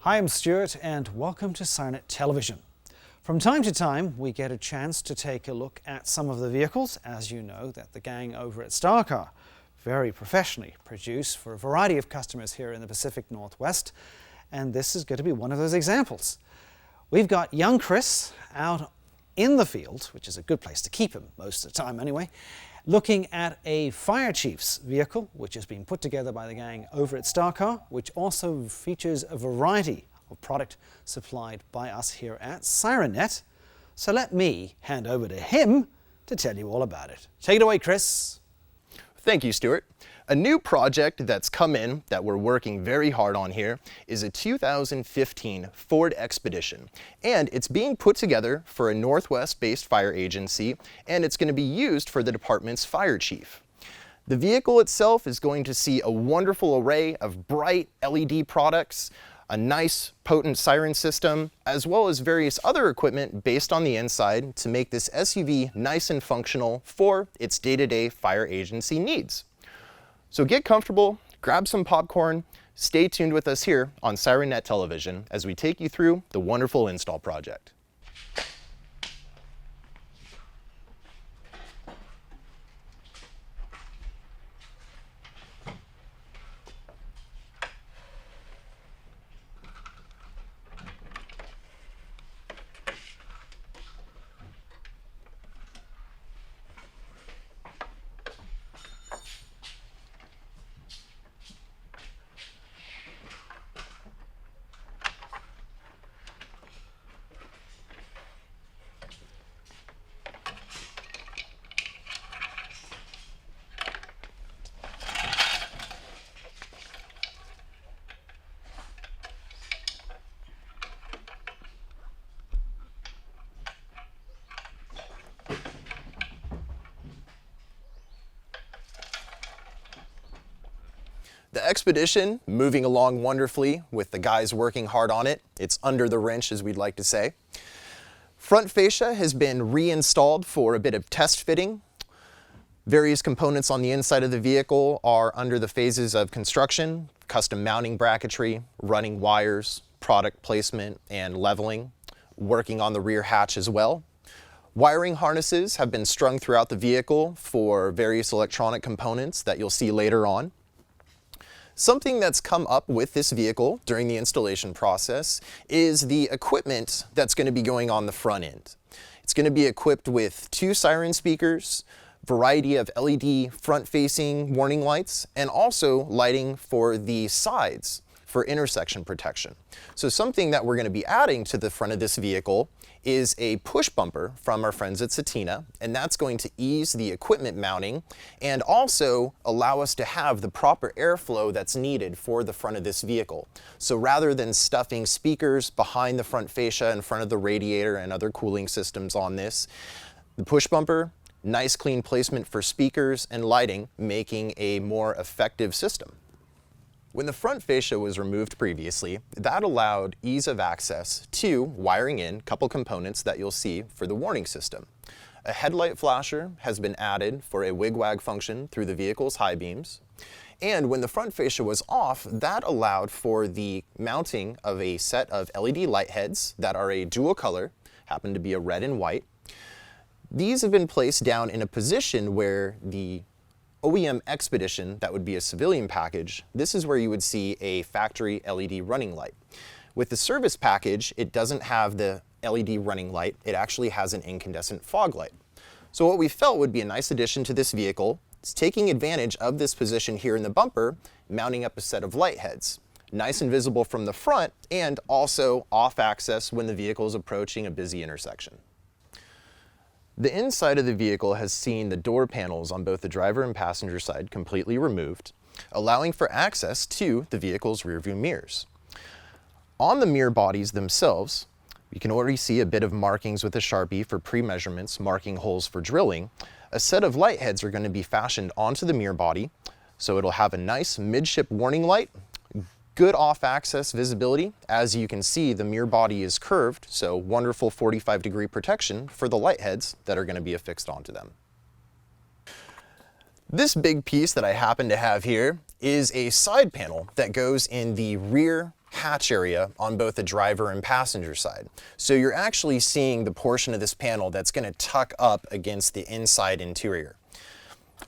Hi, I'm Stuart and welcome to SIRENNET Television. From time to time we get a chance to take a look at some of the vehicles, as you know, that the gang over at StarCar very professionally produce for a variety of customers here in the Pacific Northwest, and this is going to be one of those examples. We've got young Chris out in the field, which is a good place to keep him most of the time anyway, looking at a fire chief's vehicle which has been put together by the gang over at StarCar, which also features a variety of product supplied by us here at SIRENNET. So let me hand over to him to tell you all about it. Take it away, Chris. Thank you, Stuart. A new project that's come in that we're working very hard on here is a 2015 Ford Expedition, and it's being put together for a Northwest-based fire agency, and it's going to be used for the department's fire chief. The vehicle itself is going to see a wonderful array of bright LED products, a nice potent siren system, as well as various other equipment based on the inside to make this SUV nice and functional for its day-to-day fire agency needs. So get comfortable, grab some popcorn, stay tuned with us here on SIRENNET Television as we take you through the wonderful install project. The Expedition moving along wonderfully with the guys working hard on it. It's under the wrench, as we'd like to say. Front fascia has been reinstalled for a bit of test fitting. Various components on the inside of the vehicle are under the phases of construction, custom mounting bracketry, running wires, product placement, and leveling, working on the rear hatch as well. Wiring harnesses have been strung throughout the vehicle for various electronic components that you'll see later on. Something that's come up with this vehicle during the installation process is the equipment that's going to be going on the front end. It's going to be equipped with 2 siren speakers, variety of LED front-facing warning lights, and also lighting for the sides for intersection protection. So something that we're going to be adding to the front of this vehicle is a push bumper from our friends at Setina, and that's going to ease the equipment mounting and also allow us to have the proper airflow that's needed for the front of this vehicle. So rather than stuffing speakers behind the front fascia in front of the radiator and other cooling systems on this, the push bumper, nice clean placement for speakers and lighting, making a more effective system. When the front fascia was removed previously, that allowed ease of access to wiring in a couple components that you'll see for the warning system. A headlight flasher has been added for a wig-wag function through the vehicle's high beams. And when the front fascia was off, that allowed for the mounting of a set of LED light heads that are a dual color, happen to be a red and white. These have been placed down in a position where the OEM Expedition, that would be a civilian package, this is where you would see a factory LED running light. With the service package, it doesn't have the LED running light, it actually has an incandescent fog light. So what we felt would be a nice addition to this vehicle is taking advantage of this position here in the bumper, mounting up a set of light heads. Nice and visible from the front, and also off access when the vehicle is approaching a busy intersection. The inside of the vehicle has seen the door panels on both the driver and passenger side completely removed, allowing for access to the vehicle's rearview mirrors. On the mirror bodies themselves, you can already see a bit of markings with a Sharpie for pre-measurements, marking holes for drilling. A set of light heads are going to be fashioned onto the mirror body, so it'll have a nice midship warning light, good off-access visibility. As you can see, the mirror body is curved, so wonderful 45-degree protection for the light heads that are going to be affixed onto them. This big piece that I happen to have here is a side panel that goes in the rear hatch area on both the driver and passenger side. So you're actually seeing the portion of this panel that's going to tuck up against the inside interior.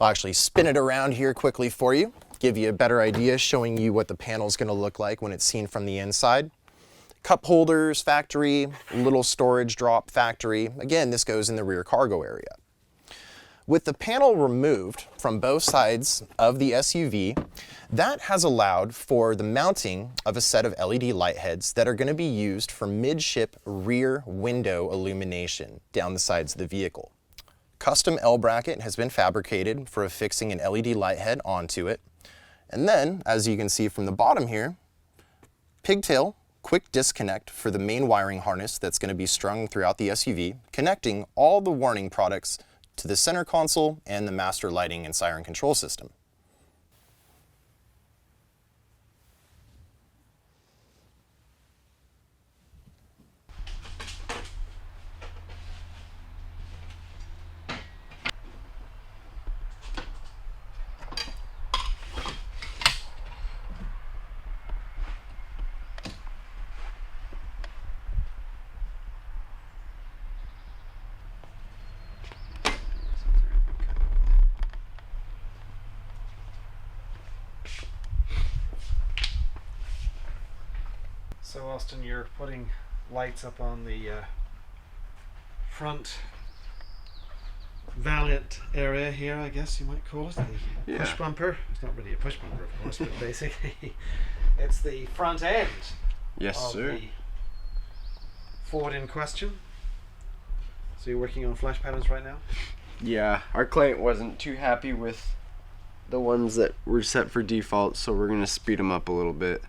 I'll actually spin it around here quickly for you, give you a better idea, showing you what the panel is going to look like when it's seen from the inside. Cup holders, factory, little storage drop, factory. Again, this goes in the rear cargo area. With the panel removed from both sides of the SUV, that has allowed for the mounting of a set of LED light heads that are going to be used for midship rear window illumination down the sides of the vehicle. Custom L bracket has been fabricated for affixing an LED light head onto it. And then, as you can see from the bottom here, pigtail quick disconnect for the main wiring harness that's going to be strung throughout the SUV, connecting all the warning products to the center console and the master lighting and siren control system. So Austin, you're putting lights up on the front valiant area here, I guess you might call it, the push bumper. It's not really a push bumper, of course, but basically it's the front end of the Ford in question. So you're working on flash patterns right now? Yeah, our client wasn't too happy with the ones that were set for default, so we're going to speed them up a little bit.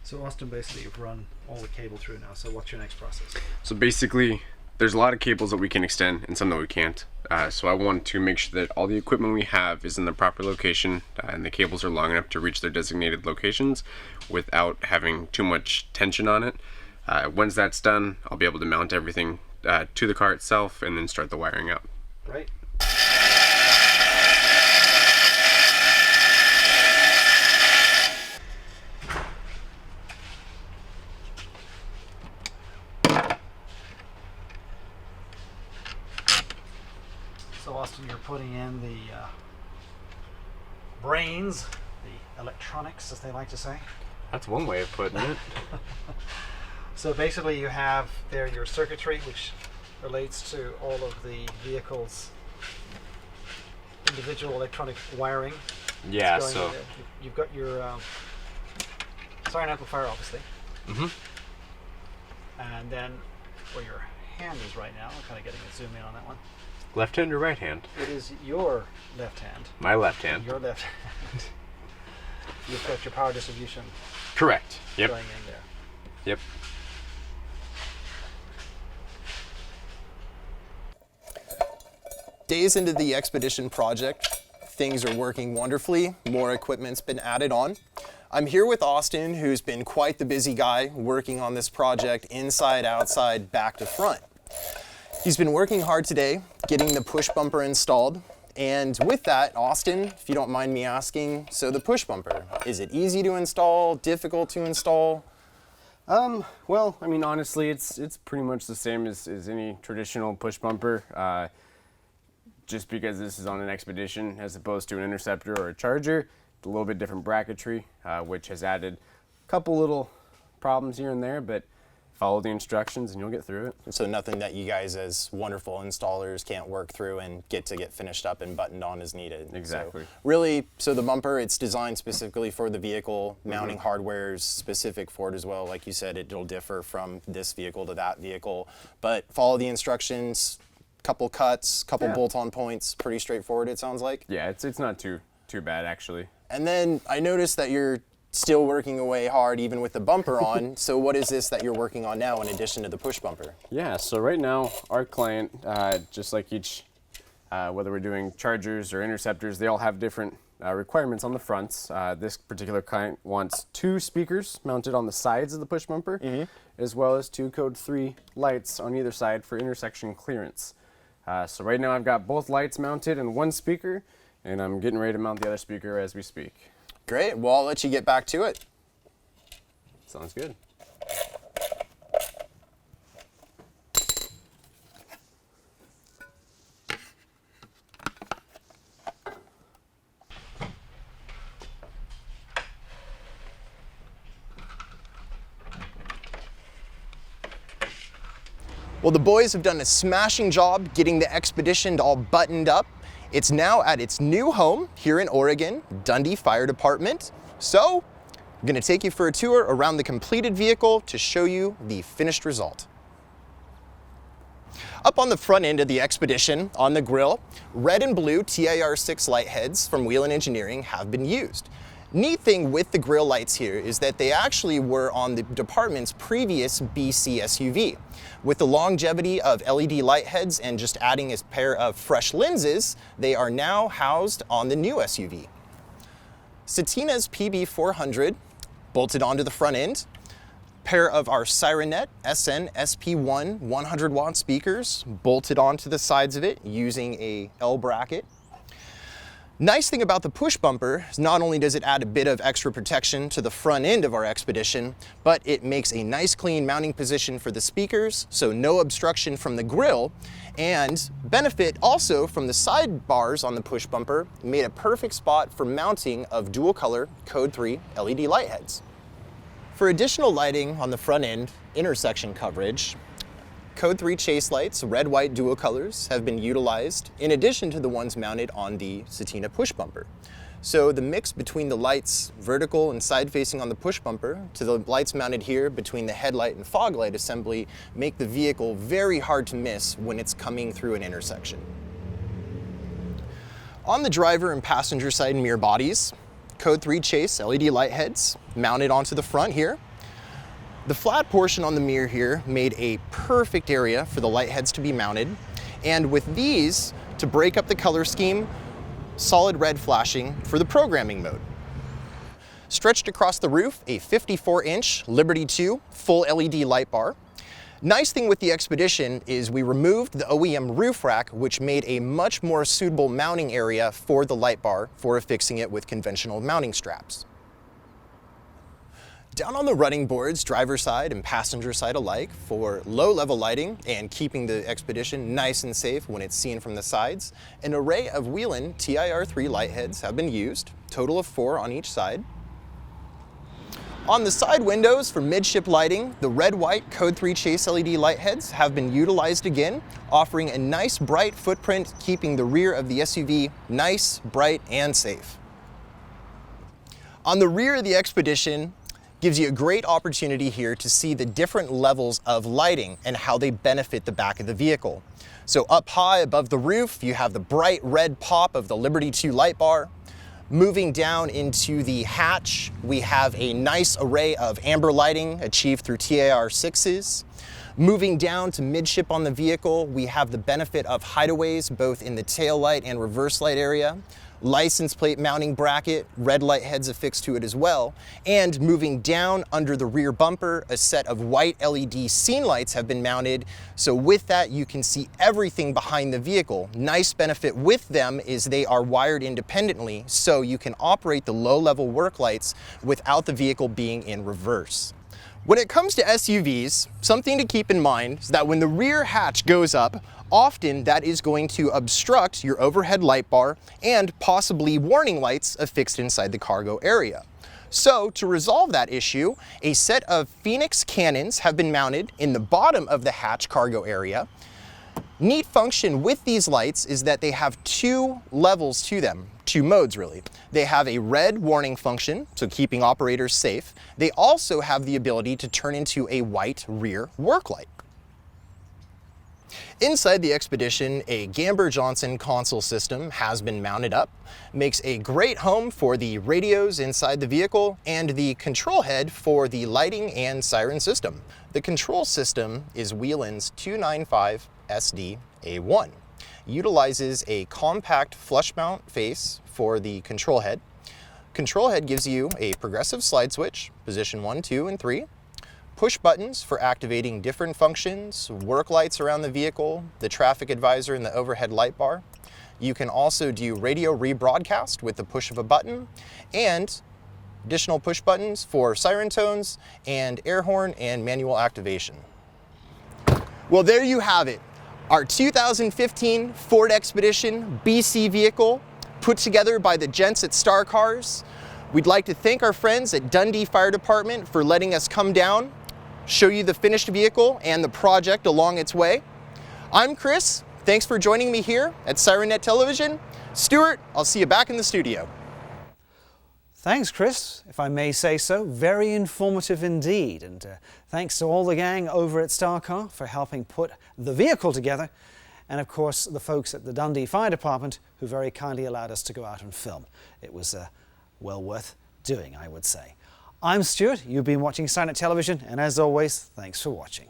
So Austin, basically you've run all the cable through now, so what's your next process? So basically, there's a lot of cables that we can extend and some that we can't. So I want to make sure that all the equipment we have is in the proper location and the cables are long enough to reach their designated locations without having too much tension on it. Once that's done, I'll be able to mount everything to the car itself and then start the wiring up. Right. So Austin, you're putting in the brains, the electronics, as they like to say. That's one way of putting it. So basically you have there your circuitry, which relates to all of the vehicle's individual electronic wiring. Yeah, Going so in there. You've got your siren amplifier, obviously. Mm-hmm. And then where your hand is right now, I'm kind of getting a zoom in on that one. left hand or right hand? It is your left hand. My left hand. Your left hand. You've got your power distribution Correct. Yep. going in there. Yep. Days into the Expedition project, things are working wonderfully. More equipment's been added on. I'm here with Austin, who's been quite the busy guy working on this project inside, outside, back to front. He's been working hard today, getting the push bumper installed. And with that, Austin, if you don't mind me asking, so the push bumper, is it easy to install, difficult to install? Well, I mean, honestly, it's pretty much the same as any traditional push bumper. Just because this is on an Expedition as opposed to an Interceptor or a Charger, it's a little bit different bracketry, which has added a couple little problems here and there, but follow the instructions and you'll get through it. So nothing that you guys as wonderful installers can't work through and get finished up and buttoned on as needed. Exactly. So really, so the bumper, it's designed specifically for the vehicle. Mounting hardware is specific for it as well. Like you said, it'll differ from this vehicle to that vehicle. But follow the instructions, couple cuts, couple bolt-on points, pretty straightforward it sounds like. Yeah, it's not too bad actually. And then I noticed that you're still working away hard even with the bumper on. So what is this that you're working on now in addition to the push bumper? Yeah, so right now our client, just like each Whether we're doing chargers or interceptors, they all have different requirements on the fronts. This particular client wants 2 speakers mounted on the sides of the push bumper, as well as 2 code 3 lights on either side for intersection clearance. So right now I've got both lights mounted and 1 speaker, and I'm getting ready to mount the other speaker as we speak. Great, well, I'll let you get back to it. Sounds good. Well, the boys have done a smashing job getting the Expedition all buttoned up. It's now at its new home here in Oregon, Dundee Fire Department. So, I'm gonna take you for a tour around the completed vehicle to show you the finished result. Up on the front end of the Expedition, on the grille, red and blue TIR6 light heads from Whelen Engineering have been used. Neat thing with the grille lights here is that they actually were on the department's previous BC SUV. With the longevity of LED light heads and just adding a pair of fresh lenses, they are now housed on the new SUV. Setina's PB400 bolted onto the front end. Pair of our SIRENNET SN SP1 100 watt speakers bolted onto the sides of it using a L bracket. Nice thing about the push bumper is not only does it add a bit of extra protection to the front end of our Expedition, but it makes a nice clean mounting position for the speakers, so no obstruction from the grille, and benefit also from the side bars on the push bumper made a perfect spot for mounting of dual color code 3 LED light heads. For additional lighting on the front end, intersection coverage, code 3 chase lights, red, white dual colors, have been utilized in addition to the ones mounted on the Setina push bumper. So the mix between the lights vertical and side facing on the push bumper to the lights mounted here between the headlight and fog light assembly make the vehicle very hard to miss when it's coming through an intersection. On the driver and passenger side mirror bodies, code 3 chase LED light heads mounted onto the front here. The flat portion on the mirror here made a perfect area for the light heads to be mounted, and with these, to break up the color scheme, solid red flashing for the programming mode. Stretched across the roof, a 54-inch Liberty 2 full LED light bar. Nice thing with the Expedition is we removed the OEM roof rack, which made a much more suitable mounting area for the light bar for affixing it with conventional mounting straps. Down on the running boards, driver side and passenger side alike, for low-level lighting and keeping the Expedition nice and safe when it's seen from the sides, an array of Whelen TIR3 light heads have been used, total of 4 on each side. On the side windows for midship lighting, the red-white code 3 chase LED light heads have been utilized again, offering a nice bright footprint, keeping the rear of the SUV nice, bright, and safe. On the rear of the Expedition, gives you a great opportunity here to see the different levels of lighting and how they benefit the back of the vehicle. So up high above the roof, you have the bright red pop of the Liberty 2 light bar. Moving down into the hatch, we have a nice array of amber lighting achieved through TIR6s. Moving down to midship on the vehicle, we have the benefit of hideaways both in the tail light and reverse light area. License plate mounting bracket, red light heads affixed to it as well, and moving down under the rear bumper, a set of white LED scene lights have been mounted, so with that you can see everything behind the vehicle. Nice benefit with them is they are wired independently, so you can operate the low-level work lights without the vehicle being in reverse. When it comes to SUVs, something to keep in mind is that when the rear hatch goes up, often that is going to obstruct your overhead light bar and possibly warning lights affixed inside the cargo area. So to resolve that issue, a set of Feniex cannons have been mounted in the bottom of the hatch cargo area. Neat function with these lights is that they have 2 levels to them, 2 modes really. They have a red warning function, so keeping operators safe. They also have the ability to turn into a white rear work light. Inside the Expedition, a Gamber Johnson console system has been mounted up. Makes a great home for the radios inside the vehicle and the control head for the lighting and siren system. The control system is Whelen's 295 SD A1. utilizes a compact flush mount face for the control head. Control head gives you a progressive slide switch, position 1, 2, and 3, push buttons for activating different functions, work lights around the vehicle, the traffic advisor, and the overhead light bar. You can also do radio rebroadcast with the push of a button, and additional push buttons for siren tones and air horn and manual activation. Well, there you have it. Our 2015 Ford Expedition BC vehicle put together by the gents at Star Cars. We'd like to thank our friends at Dundee Fire Department for letting us come down, show you the finished vehicle and the project along its way. I'm Chris. Thanks for joining me here at SIRENNET Television. Stuart, I'll see you back in the studio. Thanks, Chris, if I may say so. Very informative indeed. And thanks to all the gang over at Star Car for helping put the vehicle together. And of course, the folks at the Dundee Fire Department who very kindly allowed us to go out and film. It was well worth doing, I would say. I'm Stuart. You've been watching SIRENNET Television. And as always, thanks for watching.